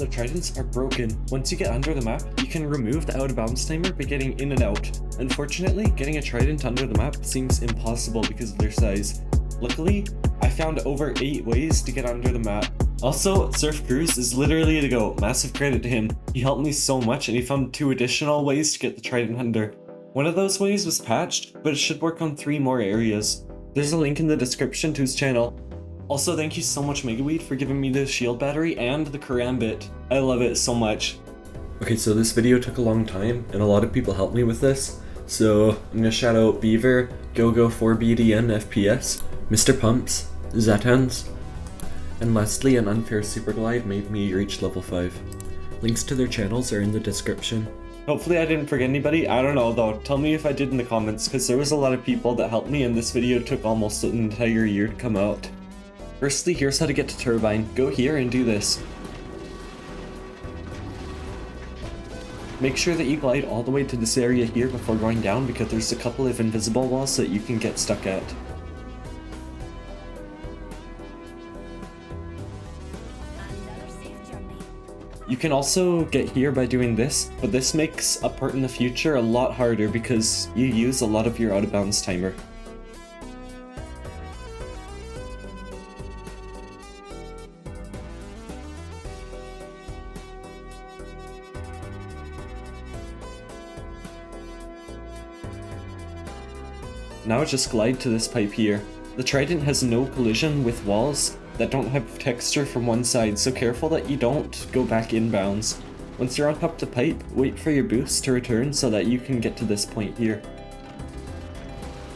the Tridents are broken. Once you get under the map, you can remove the out of bounds timer by getting in and out. Unfortunately, getting a Trident under the map seems impossible because of their size. Luckily, I found over 8 ways to get under the map. Also, Surfa Cruzz is literally the GOAT. Massive credit to him. He helped me so much and he found 2 additional ways to get the Trident under. One of those ways was patched, but it should work on 3 more areas. There's a link in the description to his channel. Also, thank you so much Megaweed for giving me the shield battery and the karambit. I love it so much. Okay, so this video took a long time and a lot of people helped me with this. So I'm gonna shout out Beaver, GoGo4BDN FPS, Mr. Pumps, Zatanz, and lastly an unfair super glide made me reach level 5. Links to their channels are in the description. Hopefully I didn't forget anybody, I don't know though, tell me if I did in the comments because there was a lot of people that helped me and this video took almost an entire year to come out. Firstly, here's how to get to Turbine. Go here and do this. Make sure that you glide all the way to this area here before going down because there's a couple of invisible walls that you can get stuck at. You can also get here by doing this, but this makes a part in the future a lot harder because you use a lot of your out of bounds timer. Now just glide to this pipe here. The Trident has no collision with walls that don't have texture from one side, so careful that you don't go back inbounds. Once you're on top of the pipe, wait for your boost to return so that you can get to this point here.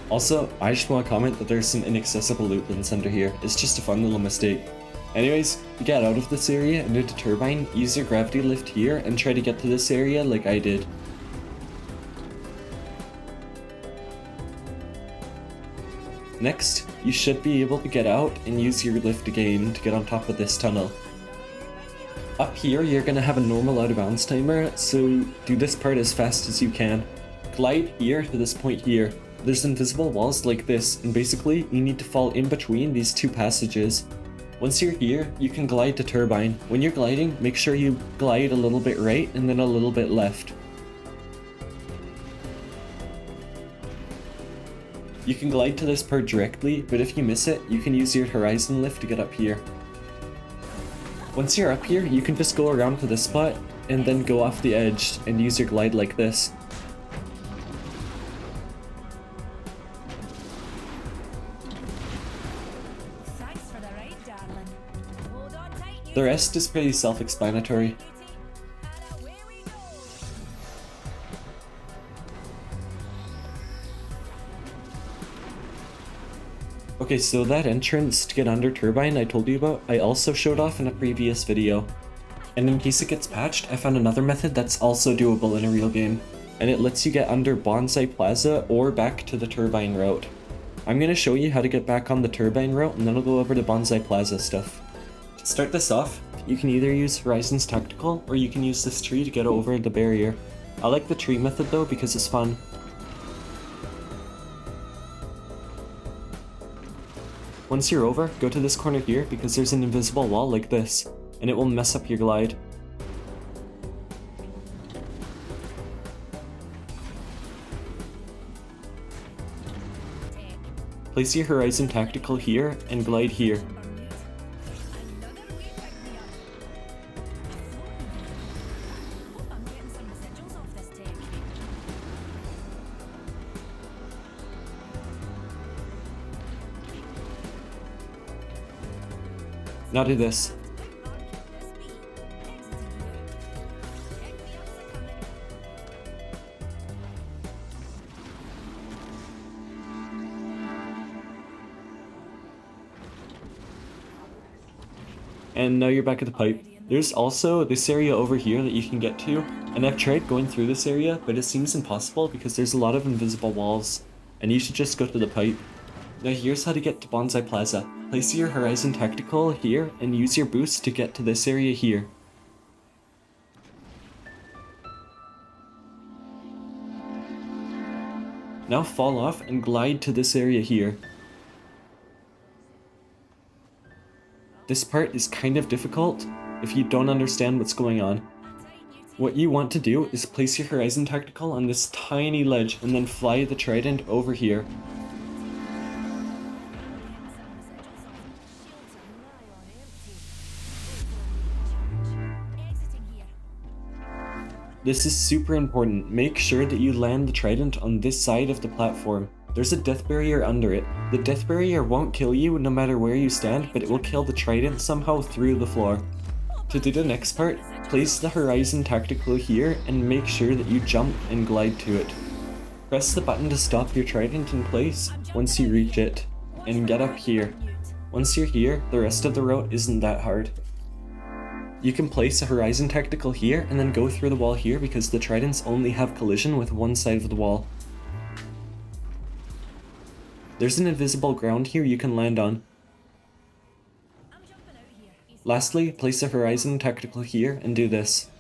Also, I just want to comment that there's some inaccessible loot bins under here. It's just a fun little mistake. Anyways, to get out of this area and into Turbine, use your gravity lift here and try to get to this area like I did. Next, you should be able to get out and use your lift again to get on top of this tunnel. Up here, you're going to have a normal out of bounds timer, so do this part as fast as you can. Glide here to this point here. There's invisible walls like this, and basically, you need to fall in between these 2 passages. Once you're here, you can glide to Turbine. When you're gliding, make sure you glide a little bit right and then a little bit left. You can glide to this part directly, but if you miss it, you can use your horizon lift to get up here. Once you're up here, you can just go around to this spot, and then go off the edge and use your glide like this. Thanks for the ride, darling. Hold on tight, The rest is pretty self-explanatory. Okay, so that entrance to get under Turbine I told you about, I also showed off in a previous video. And in case it gets patched, I found another method that's also doable in a real game. And it lets you get under Bonsai Plaza or back to the Turbine route. I'm going to show you how to get back on the Turbine route and then I'll go over to Bonsai Plaza stuff. To start this off, you can either use Horizon's Tactical or you can use this tree to get over the barrier. I like the tree method though because it's fun. Once you're over, go to this corner here because there's an invisible wall like this, and it will mess up your glide. Place your Horizon Tactical here and glide here. Now do this. And now you're back at the pipe. There's also this area over here that you can get to, and I've tried going through this area, but it seems impossible because there's a lot of invisible walls, and you should just go to the pipe. Now here's how to get to Bonsai Plaza. Place your Horizon Tactical here and use your boost to get to this area here. Now fall off and glide to this area here. This part is kind of difficult. if you don't understand what's going on. What you want to do is place your Horizon Tactical on this tiny ledge and then fly the Trident over here. This is super important. Make sure that you land the Trident on this side of the platform. There's a death barrier under it. The death barrier won't kill you no matter where you stand, but it will kill the Trident somehow through the floor. To do the next part, place the Horizon Tactical here and make sure that you jump and glide to it. Press the button to stop your Trident in place once you reach it, and get up here. Once you're here, the rest of the route isn't that hard. You can place a Horizon Tactical here and then go through the wall here because the Tridents only have collision with one side of the wall. There's an invisible ground here you can land on. Lastly, place a Horizon Tactical here and do this.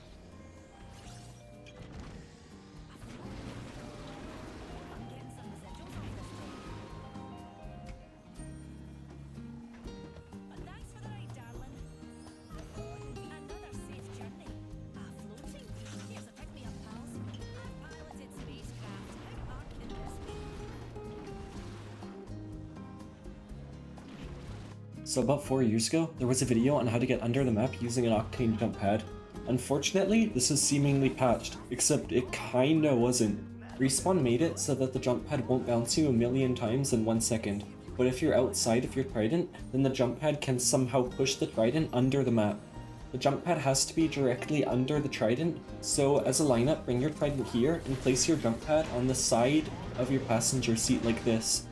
So about 4 years ago, there was a video on how to get under the map using an Octane jump pad. Unfortunately, this is seemingly patched, except it kinda wasn't. Respawn made it so that the jump pad won't bounce you a million times in 1 second, but if you're outside of your Trident, then the jump pad can somehow push the Trident under the map. The jump pad has to be directly under the Trident, so as a lineup, bring your Trident here and place your jump pad on the side of your passenger seat like this.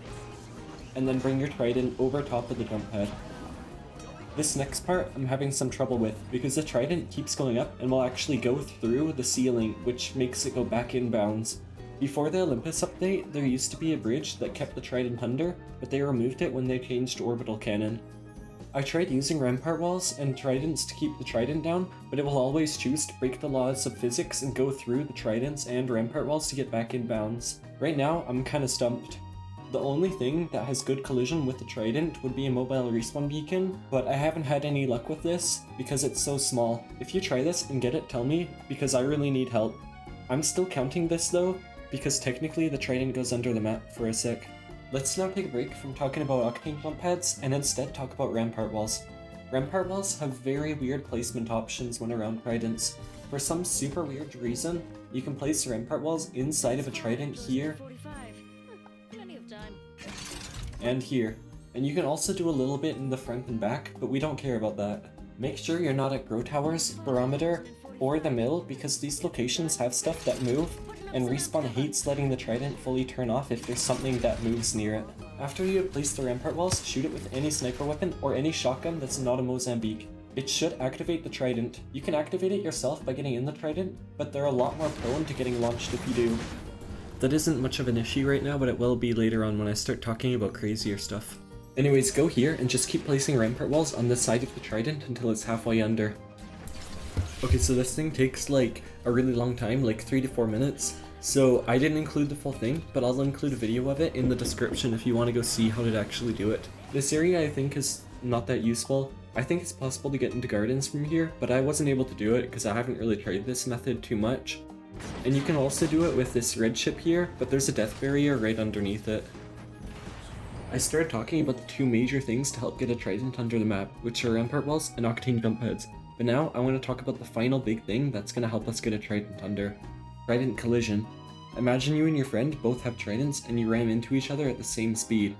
And then bring your Trident over top of the jump pad. This next part I'm having some trouble with because the Trident keeps going up and will actually go through the ceiling, which makes it go back in bounds. Before the Olympus update, there used to be a bridge that kept the Trident under, but they removed it when they changed orbital cannon. I tried using Rampart walls and Tridents to keep the Trident down, but it will always choose to break the laws of physics and go through the Tridents and Rampart walls to get back in bounds. Right now, I'm kinda stumped. The only thing that has good collision with the Trident would be a mobile respawn beacon, but I haven't had any luck with this because it's so small. If you try this and get it, tell me, because I really need help. I'm still counting this though, because technically the Trident goes under the map for a sec. Let's now take a break from talking about Octane jump pads and instead talk about Rampart walls. Rampart walls have very weird placement options when around Tridents. For some super weird reason, you can place Rampart walls inside of a Trident here and here. And you can also do a little bit in the front and back, but we don't care about that. Make sure you're not at Grow Towers, Barometer, or the Mill because these locations have stuff that move, and Respawn hates letting the Trident fully turn off if there's something that moves near it. After you have placed the Rampart walls, shoot it with any sniper weapon or any shotgun that's not a Mozambique. It should activate the Trident. You can activate it yourself by getting in the Trident, but they're a lot more prone to getting launched if you do. That isn't much of an issue right now, but it will be later on when I start talking about crazier stuff. Anyways, go here and just keep placing Rampart walls on the side of the Trident until it's halfway under. Okay, so this thing takes like a really long time, like 3 to 4 minutes. So I didn't include the full thing, but I'll include a video of it in the description if you want to go see how to actually do it. This area I think is not that useful. I think it's possible to get into gardens from here, but I wasn't able to do it because I haven't really tried this method too much. And you can also do it with this red ship here, but there's a death barrier right underneath it. I started talking about the two major things to help get a Trident under the map, which are Rampart walls and Octane jump pads. But now I want to talk about the final big thing that's going to help us get a Trident under. Trident collision. Imagine you and your friend both have Tridents and you ram into each other at the same speed.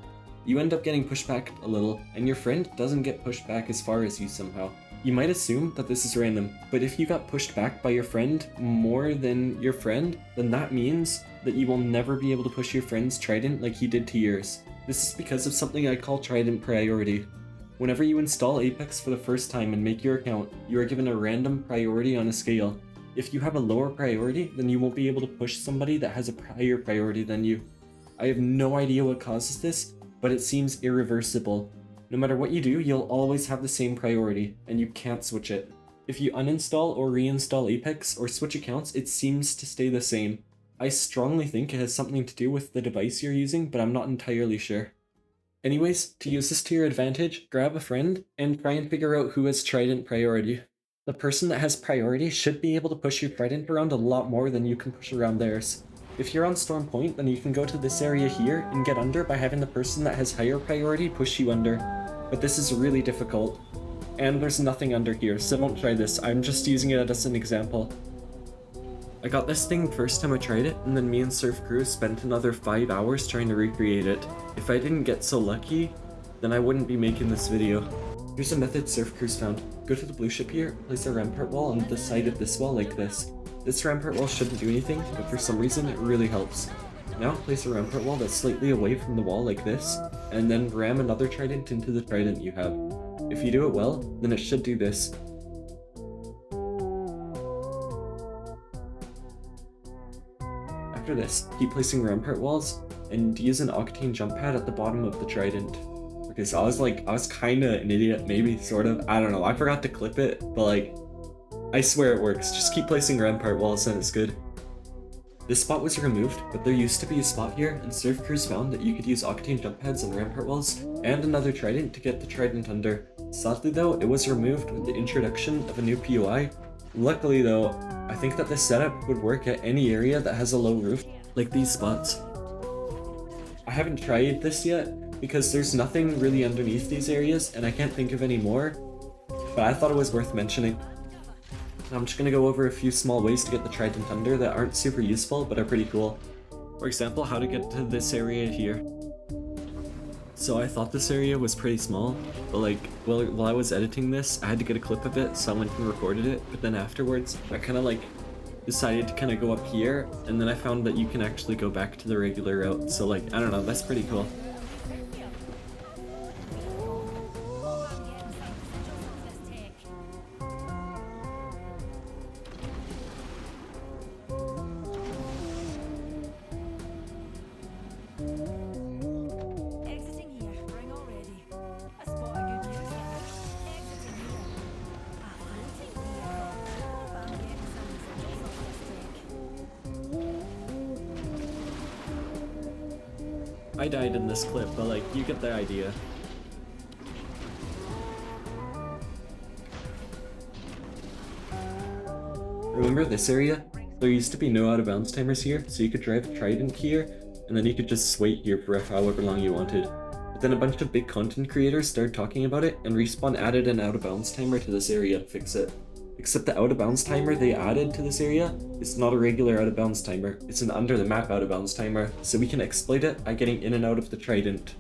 You end up getting pushed back a little, and your friend doesn't get pushed back as far as you somehow. You might assume that this is random, but if you got pushed back by your friend more than your friend, then that means that you will never be able to push your friend's Trident like he did to yours. This is because of something I call Trident priority. Whenever you install Apex for the first time and make your account, you are given a random priority on a scale. If you have a lower priority, then you won't be able to push somebody that has a higher priority than you. I have no idea what causes this, but it seems irreversible. No matter what you do, you'll always have the same priority, and you can't switch it. If you uninstall or reinstall Apex or switch accounts, it seems to stay the same. I strongly think it has something to do with the device you're using, but I'm not entirely sure. Anyways, to use this to your advantage, grab a friend and try and figure out who has Trident priority. The person that has priority should be able to push your Trident around a lot more than you can push around theirs. If you're on Storm Point, then you can go to this area here and get under by having the person that has higher priority push you under. But this is really difficult. And there's nothing under here, so don't try this. I'm just using it as an example. I got this thing first time I tried it, and then me and Surfa Cruzz spent another 5 hours trying to recreate it. If I didn't get so lucky, then I wouldn't be making this video. Here's a method Surfa Cruzz found. Go to the blue ship here, place a rampart wall on the side of this wall like this. This rampart wall shouldn't do anything, but for some reason it really helps. Now place a rampart wall that's slightly away from the wall like this, and then ram another trident into the trident you have. If you do it well, then it should do this. After this, keep placing rampart walls, and use an octane jump pad at the bottom of the trident. Okay, so I was kinda an idiot, maybe, sort of, I don't know, I forgot to clip it, but like, I swear it works, just keep placing rampart walls and it's good. This spot was removed, but there used to be a spot here, and Surfa Cruzz found that you could use octane jump pads and rampart walls, and another trident to get the trident under. Sadly though, it was removed with the introduction of a new POI. Luckily though, I think that this setup would work at any area that has a low roof, like these spots. I haven't tried this yet, because there's nothing really underneath these areas, and I can't think of any more, but I thought it was worth mentioning. I'm just gonna go over a few small ways to get the trident under that aren't super useful, but are pretty cool. For example, how to get to this area here. So I thought this area was pretty small, but like, while I was editing this, I had to get a clip of it, so I went and recorded it, but then afterwards, I kinda like, decided to kinda go up here, and then I found that you can actually go back to the regular route, so like, I don't know, that's pretty cool. I died in this clip, but like, you get the idea. Remember this area? There used to be no out of bounds timers here, so you could drive a trident here, and then you could just wait here for however long you wanted. But then a bunch of big content creators started talking about it, and Respawn added an out of bounds timer to this area to fix it. Except the out of bounds timer they added to this area is not a regular out of bounds timer, it's an under the map out of bounds timer, so we can exploit it by getting in and out of the trident.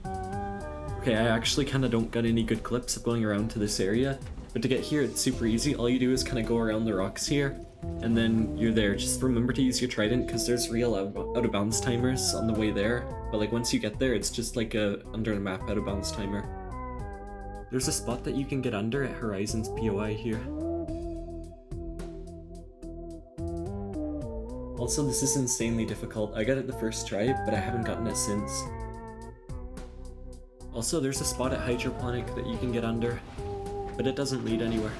Okay, I actually kinda don't got any good clips of going around to this area, but to get here it's super easy. All you do is kinda go around the rocks here, and then you're there. Just remember to use your trident because there's real out of bounds timers on the way there, but like once you get there it's just like a under the map out of bounds timer. There's a spot that you can get under at Horizon's POI here. Also, this is insanely difficult. I got it the first try, but I haven't gotten it since. Also, there's a spot at Hydroponic that you can get under, but it doesn't lead anywhere.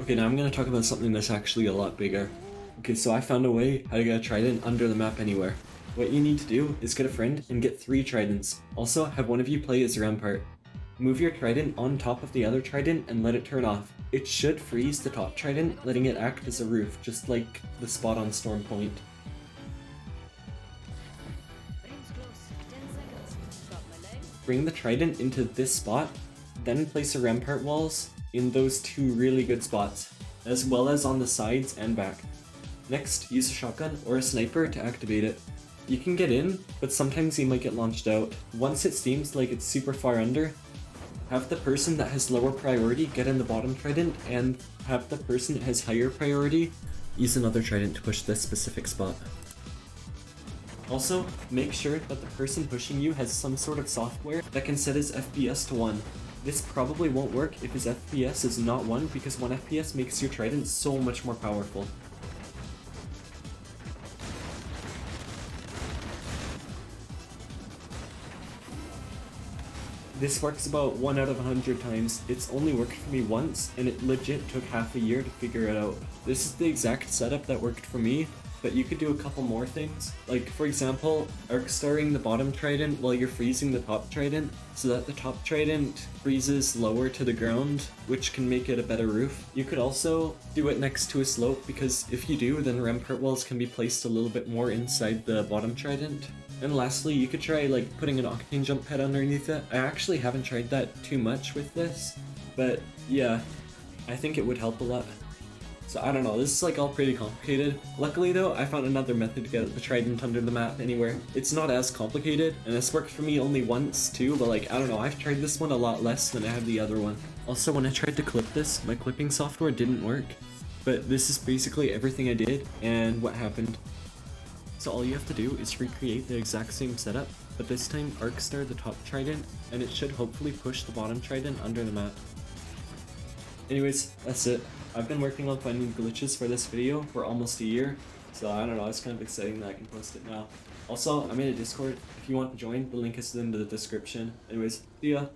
Okay, now I'm going to talk about something that's actually a lot bigger. Okay, so I found a way how to get a trident under the map anywhere. What you need to do is get a friend and get 3 tridents. Also, have one of you play as Rampart. Move your trident on top of the other trident and let it turn off. It should freeze the top trident, letting it act as a roof, just like the spot on Storm Point. Bring the trident into this spot, then place a rampart walls in those 2 really good spots, as well as on the sides and back. Next, use a shotgun or a sniper to activate it. You can get in, but sometimes you might get launched out. Once it seems like it's super far under, have the person that has lower priority get in the bottom trident, and have the person that has higher priority use another trident to push this specific spot. Also, make sure that the person pushing you has some sort of software that can set his FPS to 1. This probably won't work if his FPS is not 1 because 1 FPS makes your trident so much more powerful. This works about 1 out of 100 times. It's only worked for me once, and it legit took half a year to figure it out. This is the exact setup that worked for me, but you could do a couple more things. Like, for example, arc starring the bottom trident while you're freezing the top trident, so that the top trident freezes lower to the ground, which can make it a better roof. You could also do it next to a slope, because if you do, then rampart walls can be placed a little bit more inside the bottom trident. And lastly, you could try like putting an octane jump pad underneath it. I actually haven't tried that too much with this, but yeah, I think it would help a lot. So I don't know, this is like all pretty complicated. Luckily though, I found another method to get the trident under the map anywhere. It's not as complicated, and this worked for me only once too, but like, I don't know, I've tried this one a lot less than I have the other one. Also, when I tried to clip this, my clipping software didn't work. But this is basically everything I did and what happened. So all you have to do is recreate the exact same setup, but this time arc star the top trident, and it should hopefully push the bottom trident under the map. Anyways, that's it. I've been working on finding glitches for this video for almost a year, so I don't know, it's kind of exciting that I can post it now. Also, I'm in a Discord. If you want to join, the link is in the description. Anyways, see ya!